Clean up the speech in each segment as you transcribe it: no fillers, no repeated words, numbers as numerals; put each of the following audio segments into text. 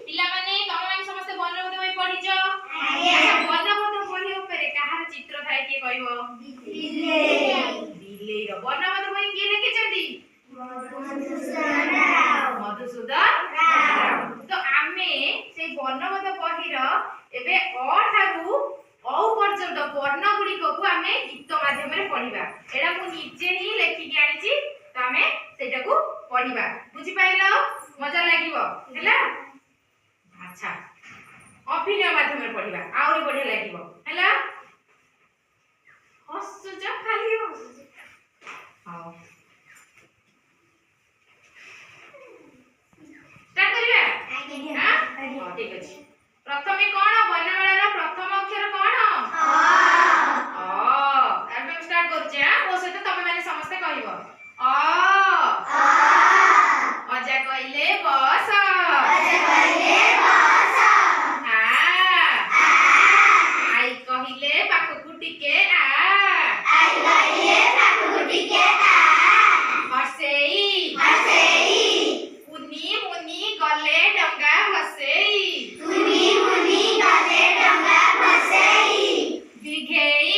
पिला माने तम माने समस्त वर्णबोध बही पढिछ अच्छा वर्णबोध बही ऊपर कहार चित्र थाए के कहबो बिलेई रो वर्णबोध बही के लिखिछंती मधुसूदन तो आमे से वर्णबोध बहीर एबे अ ठारू औ पर्यंत वर्ण गुडी को आमे गीत माध्यम रे पढिबा एडा मु निजे ही लेखि के आनिछि तो आमे सेटा को पढिबा बुझि पाइलो मजा लागिवो हैला अच्छा अभिनय माध्यम रे पढिबा आउरी बढ़िया लागिवो हैला हसुज खाली हो हां स्टार्ट करिबा हां ठीक अछि प्रथमे कोन वर्णमाला रो प्रथम अक्षर कोन अब स्टार्ट करछे हां ओ से तो तमे माने समस्त कहिबो अजा कहिले बस आई कहिले पाखकु टिके हसेई उनी मुनी गले डंगा भसेई दिघेई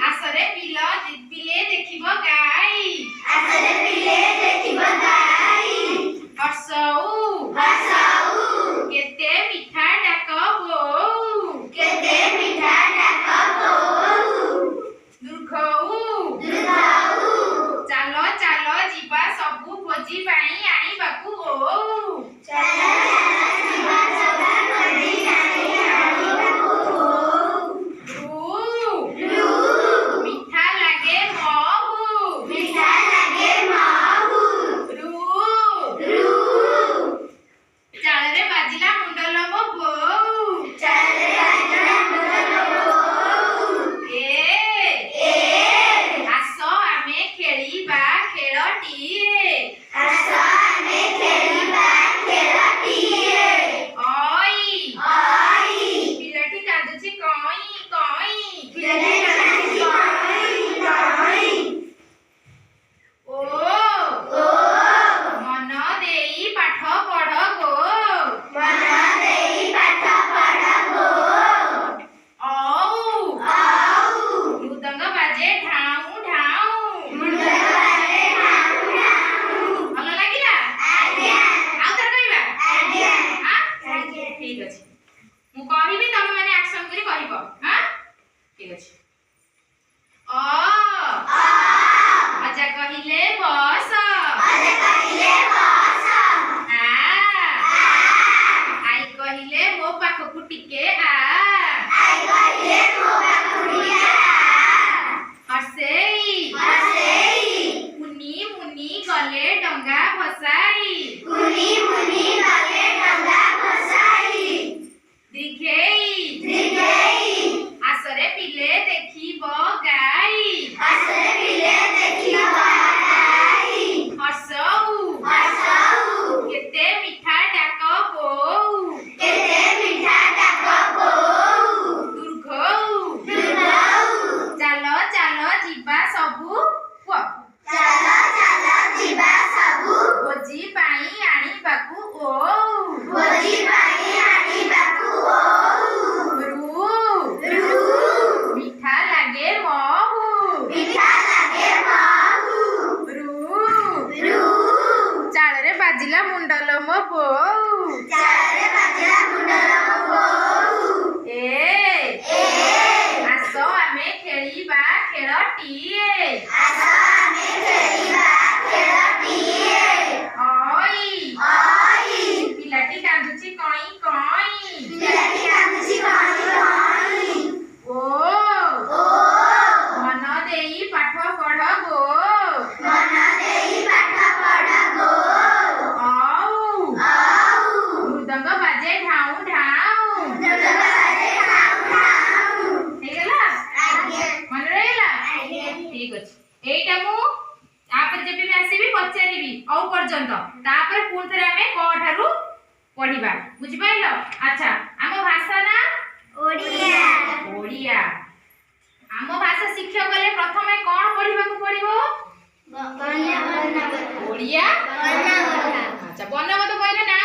आसरे पिले देखिबो गाई हसऊ केते मिठा डाक बोऊ दुर्घऊ चालो चालो जीवा सबु भोजी पाई आनी बाकू ओ मिठा लागे महू चालरे बाजिला मुंडल मो बोऊ आसो आमे खेलिबा खेलटिए ओई पिलाटी कांदुची कोई ओ मन देई पाठ पढ़ गो औ मृदंग बाजे ढाऊ भलो लागिला आउ तर कहबा हां ठीक अछि मु कहिबी तमे माने एक्शन करी कहबो हां ठीक अछि अजा कहिले बस आई कहिले मो पाखकु टिके हसेई उनी मुनी गले डंगा भसाई दिघेई आसरे पिले देखिबो गाई हसऊ केते मिठा डाक बोऊ दुर्घऊ चालो चालो जीवा सबु भोजी पाई आनी बाकू ओ मिठा लागे महू चालरे बाजिला मुंडल मो बोऊ आसो आमे खेलिबा खेलटिए ओई पिलाटी कांदुची कोई ओ मन देई पाठ पढ़ गो मृदंग बाजे ढाऊ हेगला मन रहेला ठीक अछि एटा मु तापर जेबे भी आसीबी पचारिबी औ पर्यंत तापर पुन थरे हमें क ठारू पढिबा बुझि पाइलो अच्छा हम भाषा ना ओडिया हम भाषा शिक्षा गले प्रथमे कोन पढिबा को पडिबो ओडिया अच्छा वर्णबोध बहिर ना